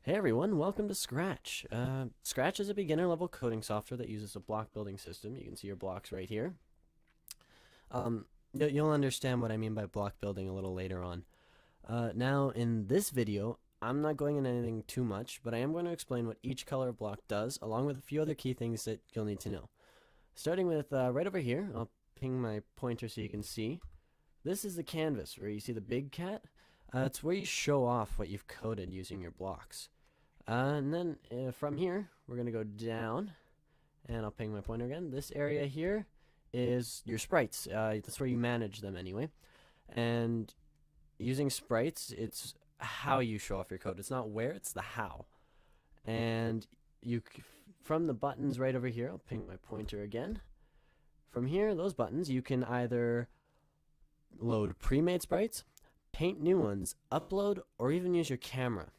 Hey everyone, welcome to Scratch. Scratch is a beginner level coding software that uses a block building system. You can see your blocks right here. Um, you'll understand what I mean by block building a little later on. Now, in this video, I'm not going into anything too much, but I am going to explain what each color block does, along with a few other key things that you'll need to know. Starting with right over here, I'll ping my pointer so you can see. This is the canvas where you see the big cat. It's where you show off what you've coded using your blocks. And then from here, we're going to go down, and I'll ping my pointer again. This area here is your sprites. That's where you manage them anyway. And using sprites, it's how you show off your code. It's not where, it's the how. And from the buttons right over here, I'll ping my pointer again. From here, those buttons, you can either load pre-made sprites, paint new ones, upload, or even use your camera.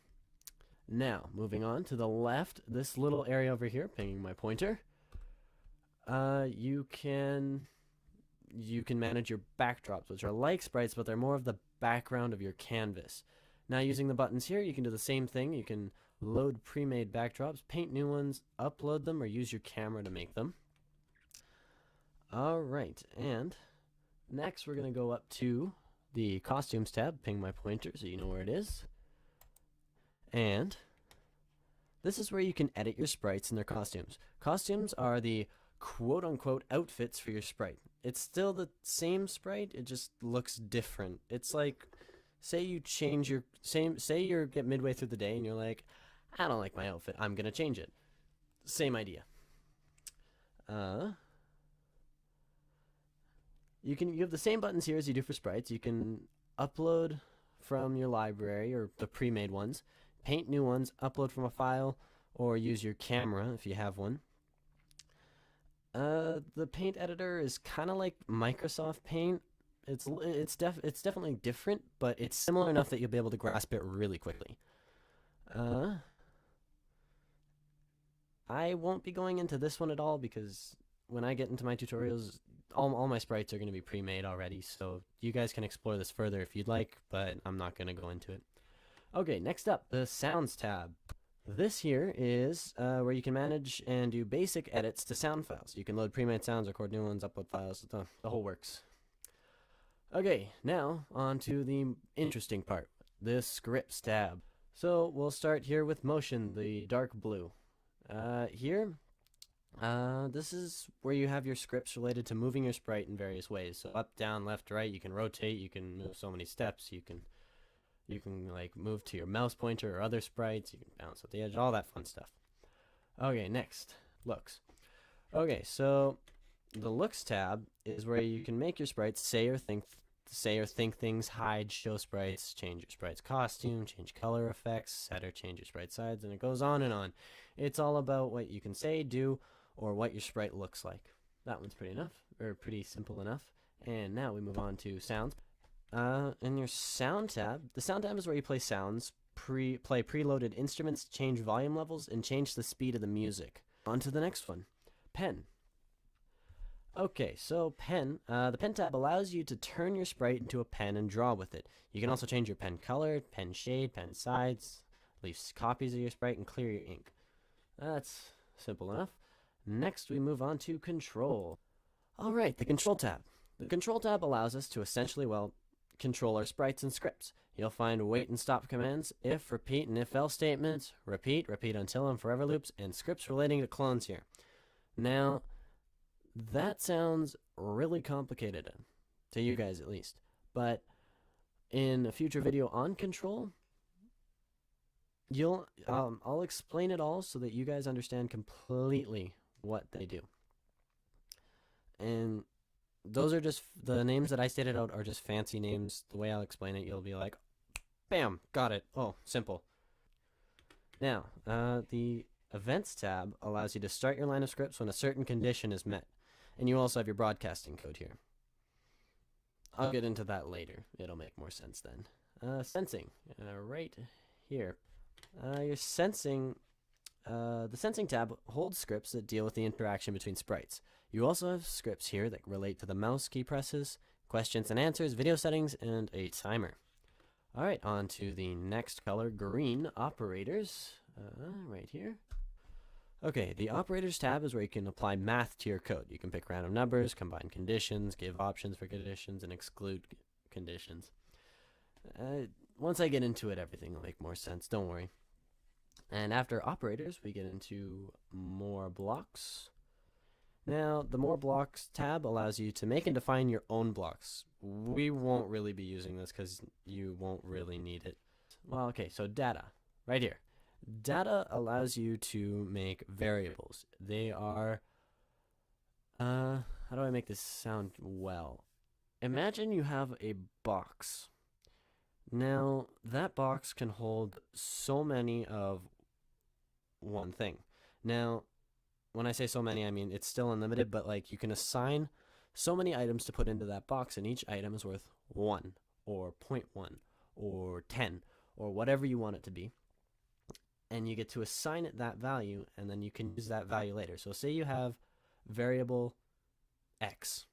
Now, moving on to the left, this little area over here, pinging my pointer, you can manage your backdrops, which are like sprites, but they're more of the background of your canvas. Now, using the buttons here, you can do the same thing. You can load pre-made backdrops, paint new ones, upload them, or use your camera to make them. All right, and next we're going to go up to the Costumes tab, ping my pointer so you know where it is. And this is where you can edit your sprites and their costumes. Costumes are the quote-unquote outfits for your sprite. It's still the same sprite, it just looks different. It's like, say you change your say you get midway through the day and you're like, I don't like my outfit, I'm gonna change it. Same idea. You have the same buttons here as you do for sprites. You can upload from your library or the pre-made ones, paint new ones, upload from a file, or use your camera if you have one. The paint editor is kind of like Microsoft Paint. It's definitely different, but it's similar enough that you'll be able to grasp it really quickly. I won't be going into this one at all because when I get into my tutorials, all my sprites are going to be pre-made already, so you guys can explore this further if you'd like, but I'm not going to go into it. Okay, next up, the Sounds tab. This here is where you can manage and do basic edits to sound files. You can load pre-made sounds, record new ones, upload files, the whole works. Okay, now on to the interesting part, the Scripts tab. So we'll start here with Motion, the dark blue. This is where you have your scripts related to moving your sprite in various ways. So up, down, left, right, you can rotate, you can move so many steps, you can like move to your mouse pointer or other sprites, you can bounce at the edge, all that fun stuff. Okay, next, looks. Okay, so the looks tab is where you can make your sprites say or think things, hide, show sprites, change your sprite's costume, change color effects, set or change your sprite size, and it goes on and on. It's all about what you can say, do, or what your sprite looks like. That one's pretty simple enough. And now we move on to sounds. In your sound tab, the sound tab is where you play sounds, play preloaded instruments, change volume levels, and change the speed of the music. On to the next one, pen. Okay, so pen. The pen tab allows you to turn your sprite into a pen and draw with it. You can also change your pen color, pen shade, pen size, leave copies of your sprite, and clear your ink. That's simple enough. Next, we move on to control. All right, the control tab. The control tab allows us to essentially, control our sprites and scripts. You'll find wait and stop commands, if, repeat, and if-else statements, repeat until and forever loops, and scripts relating to clones here. Now, that sounds really complicated, to you guys at least, but in a future video on control, I'll explain it all so that you guys understand completely what they do. And those are just, the names that I stated out are just fancy names. The way I'll explain it, you'll be like, bam, got it. Oh, simple. Now, the Events tab allows you to start your line of scripts when a certain condition is met. And you also have your broadcasting code here. I'll get into that later. It'll make more sense then. Sensing, right here. Your sensing, the Sensing tab holds scripts that deal with the interaction between sprites. You also have scripts here that relate to the mouse key presses, questions and answers, video settings, and a timer. Alright, on to the next color, green, operators, right here. Okay, the operators tab is where you can apply math to your code. You can pick random numbers, combine conditions, give options for conditions, and exclude conditions. Once I get into it, everything will make more sense, don't worry. And after operators, we get into more blocks. Now, the more blocks tab allows you to make and define your own blocks. We won't really be using this because you won't really need it. Well, okay, so data, right here. Data allows you to make variables. They are, how do I make this sound well? Imagine you have a box. Now, that box can hold so many of one thing. Now, when I say so many, I mean it's still unlimited, but like you can assign so many items to put into that box, and each item is worth 1 or 0.1 or 10 or whatever you want it to be. And you get to assign it that value, and then you can use that value later. So say you have variable x.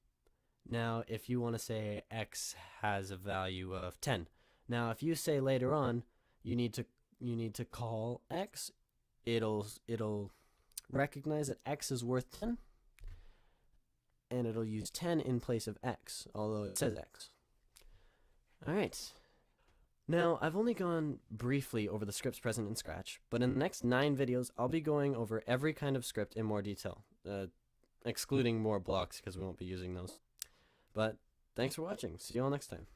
Now, if you want to say x has a value of 10. Now, if you say later on you need to call x, it'll recognize that x is worth 10, and it'll use 10 in place of x, although it says x. Alright. Now, I've only gone briefly over the scripts present in Scratch, but in the next 9 videos, I'll be going over every kind of script in more detail, excluding more blocks because we won't be using those. But thanks for watching. See you all next time.